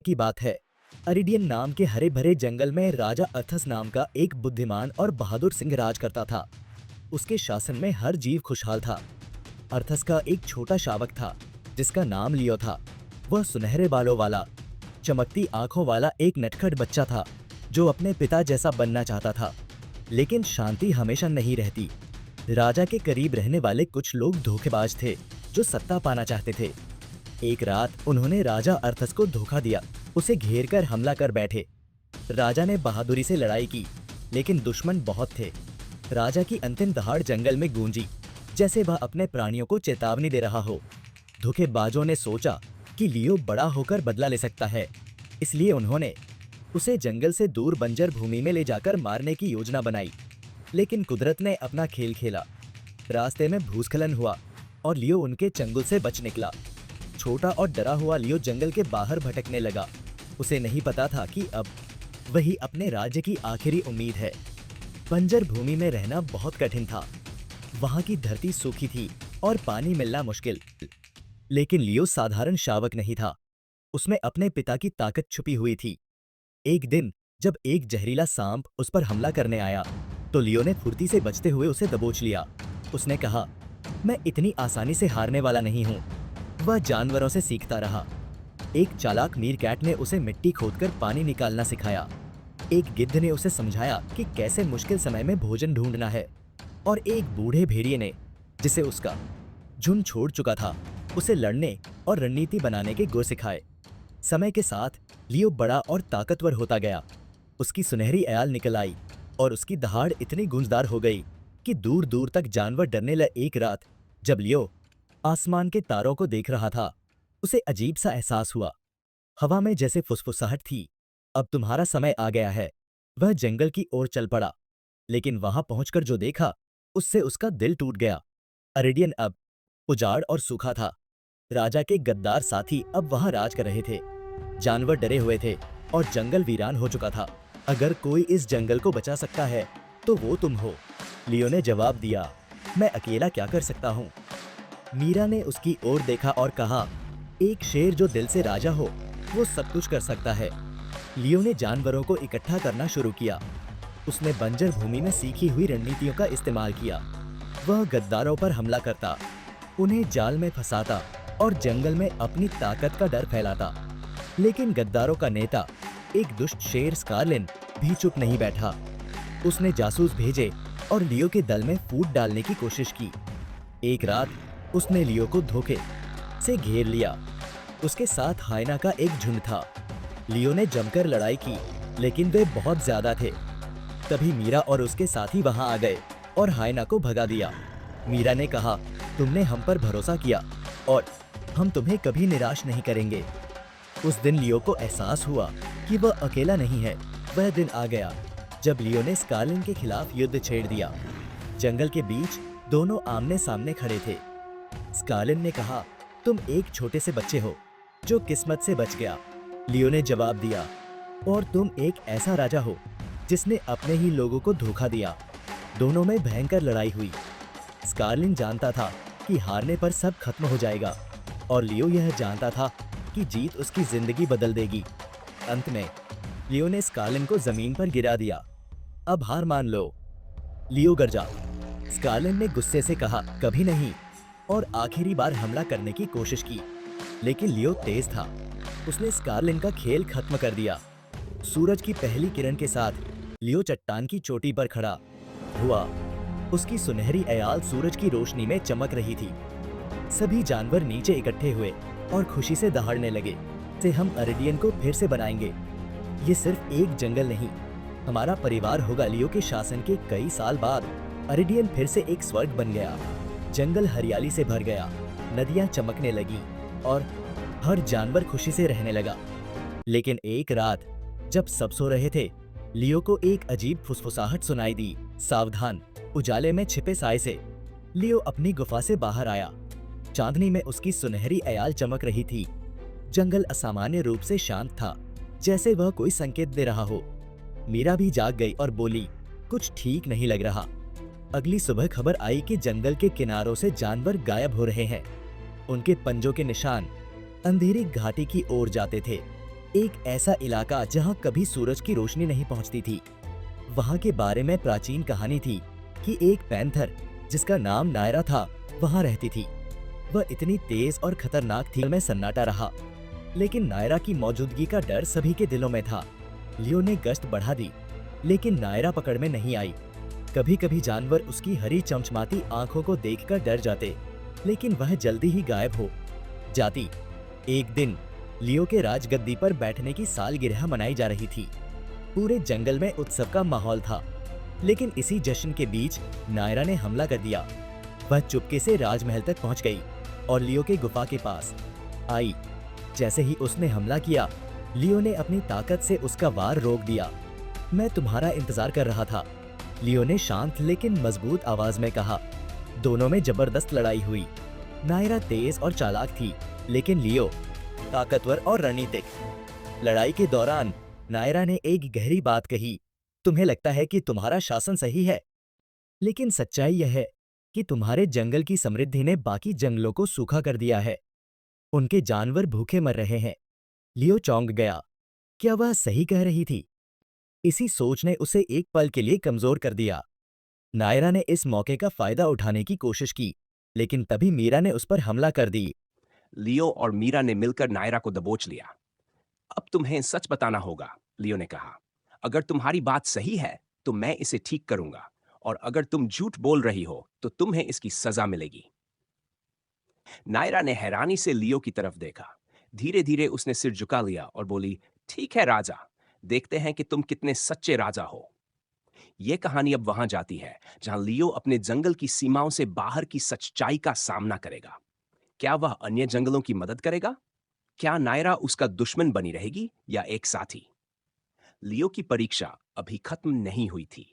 की बात है। अरिडियन नाम के हरे भरे जंगल में राजा अर्थस नाम का एक बुद्धिमान और बहादुर सिंह राज करता था। उसके शासन में हर जीव खुशहाल था। अर्थस का एक छोटा शावक था जिसका नाम लियो था। वह सुनहरे बालों वाला, चमकती आंखों वाला एक नटखट बच्चा था जो अपने पिता जैसा बनना चाहता था। लेकिन शांति हमेशा नहीं रहती। राजा के करीब रहने वाले कुछ लोग धोखेबाज थे जो सत्ता पाना चाहते थे। एक रात उन्होंने राजा अर्थस को धोखा दिया। उसे घेर कर हमला कर बैठे। राजा ने बहादुरी से लड़ाई की, लेकिन दुश्मन बहुत थे। राजा की अंतिम दहाड़ जंगल में गूंजी, जैसे वह अपने प्राणियों को चेतावनी दे रहा हो। धोखेबाजों ने सोचा कि लियो बड़ा होकर बदला ले सकता है, इसलिए उन्होंने उसे जंगल से दूर बंजर भूमि में ले जाकर मारने की योजना बनाई। लेकिन कुदरत ने अपना खेल खेला। रास्ते में भूस्खलन हुआ और लियो उनके चंगुल से बच निकला। छोटा और डरा हुआ लियो जंगल के बाहर भटकने लगा। उसे नहीं पता था कि अब वही अपने राज्य की आखिरी उम्मीद है। बंजर भूमि में रहना बहुत कठिन था। वहां की धरती सूखी थी और पानी मिलना मुश्किल। लेकिन लियो साधारण शावक नहीं था। उसमें अपने पिता की ताकत छुपी हुई थी। एक दिन जब एक जहरीला सांप उस पर हमला करने आया, तो लियो ने फुर्ती से बचते हुए उसे दबोच लिया। उसने कहा, मैं इतनी आसानी से हारने वाला नहीं हूँ। वह जानवरों से सीखता रहा। एक चालाक मीरकैट ने उसे मिट्टी खोदकर पानी निकालना सिखाया। एक गिद्ध ने उसे समझाया कि कैसे मुश्किल समय में भोजन ढूंढना है। और एक बूढ़े भेड़िए ने, जिसे उसका झुंड छोड़ चुका था, उसे लड़ने और रणनीति बनाने के गुर सिखाए। समय के साथ लियो बड़ा और ताकतवर होता गया। उसकी सुनहरी अयाल निकल आई और उसकी दहाड़ इतनी गूंजदार हो गई कि दूर दूर तक जानवर डरने लगे। एक रात जब लियो आसमान के तारों को देख रहा था, उसे अजीब सा एहसास हुआ। हवा में जैसे फुसफुसाहट थी। अब तुम्हारा समय आ गया है। वह जंगल की ओर चल पड़ा, लेकिन वहां पहुंचकर जो देखा, उससे उसका दिल टूट गया। अरिडियन अब उजाड़ और सूखा था। राजा के गद्दार साथी अब वहां राज कर रहे थे। जानवर डरे हुए थे और जंगल वीरान हो चुका था। अगर कोई इस जंगल को बचा सकता है तो वो तुम हो, लियो ने जवाब दिया। मैं अकेला क्या कर सकता हूँ? मीरा ने उसकी ओर देखा और कहा, एक शेर जो दिल से राजा हो वो सब कुछ कर सकता है। लियो ने जानवरों को इकट्ठा करना शुरू किया। उसने बंजर भूमि में सीखी हुई रणनीतियों का इस्तेमाल किया। वह गद्दारों पर हमला करता, उन्हें जाल में फंसाता और जंगल में अपनी ताकत का डर फैलाता। लेकिन गद्दारों का नेता, एक दुष्ट शेर स्कारलिन, भी चुप नहीं बैठा। उसने जासूस भेजे और लियो के दल में फूट डालने की कोशिश की। एक रात उसने लियो को धोखे से घेर लिया। उसके साथ हाइना का एक झुंड था। लियो ने जमकर लड़ाई की, लेकिन वे बहुत ज्यादा थे। तभी मीरा और उसके साथी वहां आ गए और हाइना को भगा दिया। मीरा ने कहा, तुमने हम पर भरोसा किया और हम तुम्हें कभी निराश नहीं करेंगे। उस दिन लियो को एहसास हुआ कि वह अकेला नहीं है। वह दिन आ गया जब लियो ने स्कारलिन के खिलाफ युद्ध छेड़ दिया। जंगल के बीच दोनों आमने सामने खड़े थे। स्कारलिन ने कहा, तुम एक छोटे से बच्चे हो जो किस्मत से बच गया। लियो ने जवाब दिया, और तुम एक ऐसा राजा हो जिसने अपने ही लोगों को धोखा दिया। दोनों में भयंकर लड़ाई हुई। स्कारलिन जानता था कि हारने पर सब खत्म हो जाएगा, और लियो यह जानता था कि जीत उसकी जिंदगी बदल देगी। अंत में लियो ने स्कारलिन को जमीन पर गिरा दिया। अब हार मान लो। लियो गरजा। स्कारलिन ने गुस्से से कहा, कभी नहीं, और आखिरी बार हमला करने की कोशिश की। लेकिन लियो तेज था। उसने स्कारलिन का खेल खत्म कर दिया। सूरज की पहली किरण के साथ लियो चट्टान की चोटी पर खड़ा हुआ। उसकी सुनहरी अयाल सूरज की रोशनी में चमक रही थी। सभी जानवर नीचे इकट्ठे हुए और खुशी से दहाड़ने लगे। से हम अरिडियन को फिर से बनाएंगे। ये सिर्फ एक जंगल नहीं, हमारा परिवार होगा। लियो के शासन के कई साल बाद अरिडियन फिर से एक स्वर्ग बन गया। जंगल हरियाली से भर गया, नदियां चमकने लगी और हर जानवर खुशी से रहने लगा। लेकिन एक रात जब सब सो रहे थे, लियो को एक अजीब फुसफुसाहट सुनाई दी। सावधान, उजाले में छिपे साए से। लियो अपनी गुफा से बाहर आया। चांदनी में उसकी सुनहरी अयाल चमक रही थी। जंगल असामान्य रूप से शांत था, जैसे वह कोई संकेत दे रहा हो। मीरा भी जाग गई और बोली, कुछ ठीक नहीं लग रहा। अगली सुबह खबर आई कि जंगल के किनारों से जानवर गायब हो रहे हैं। उनके पंजों के निशान अंधेरी घाटी की ओर जाते थे। एक ऐसा इलाका जहां कभी सूरज की रोशनी नहीं पहुंचती थी। वहां के बारे में प्राचीन कहानी थी कि एक पैंथर जिसका नाम नायरा था वहां रहती थी। वह इतनी तेज और खतरनाक थी में सन्नाटा रहा, लेकिन नायरा की मौजूदगी का डर सभी के दिलों में था। लियो ने गश्त बढ़ा दी, लेकिन नायरा पकड़ में नहीं आई। कभी कभी जानवर उसकी हरी चमचमाती आंखों को देखकर डर जाते, लेकिन वह जल्दी ही गायब हो जाती। एक दिन लियो के राजगद्दी पर बैठने की सालगिरह मनाई जा रही थी। पूरे जंगल में उत्सव का माहौल था, लेकिन इसी जश्न के बीच नायरा ने हमला कर दिया। वह चुपके से राजमहल तक पहुंच गई और लियो के गुफा के पास आई। जैसे ही उसने हमला किया, लियो ने अपनी ताकत से उसका वार रोक दिया। मैं तुम्हारा इंतजार कर रहा था, लियो ने शांत लेकिन मजबूत आवाज में कहा। दोनों में जबरदस्त लड़ाई हुई। नायरा तेज और चालाक थी, लेकिन लियो ताकतवर और रणनीतिक। लड़ाई के दौरान नायरा ने एक गहरी बात कही, तुम्हें लगता है कि तुम्हारा शासन सही है, लेकिन सच्चाई यह है कि तुम्हारे जंगल की समृद्धि ने बाकी जंगलों को सूखा कर दिया है। उनके जानवर भूखे मर रहे हैं। लियो चौंक गया। क्या वह सही कह रही थी? इसी सोच ने उसे एक पल के लिए कमजोर कर दिया। नायरा ने इस मौके का फायदा उठाने की कोशिश की, लेकिन तभी मीरा ने उस पर हमला कर दी। लियो और मीरा ने मिलकर नायरा को दबोच लिया। अब तुम्हें सच बताना होगा, लियो ने कहा। अगर तुम्हारी बात सही है तो मैं इसे ठीक करूंगा, और अगर तुम झूठ बोल रही हो तो तुम्हें इसकी सजा मिलेगी। नायरा ने हैरानी से लियो की तरफ देखा। धीरे धीरे उसने सिर झुका लिया और बोली, ठीक है राजा, देखते हैं कि तुम कितने सच्चे राजा हो। यह कहानी अब वहां जाती है जहां लियो अपने जंगल की सीमाओं से बाहर की सच्चाई का सामना करेगा। क्या वह अन्य जंगलों की मदद करेगा? क्या नायरा उसका दुश्मन बनी रहेगी या एक साथी? लियो की परीक्षा अभी खत्म नहीं हुई थी।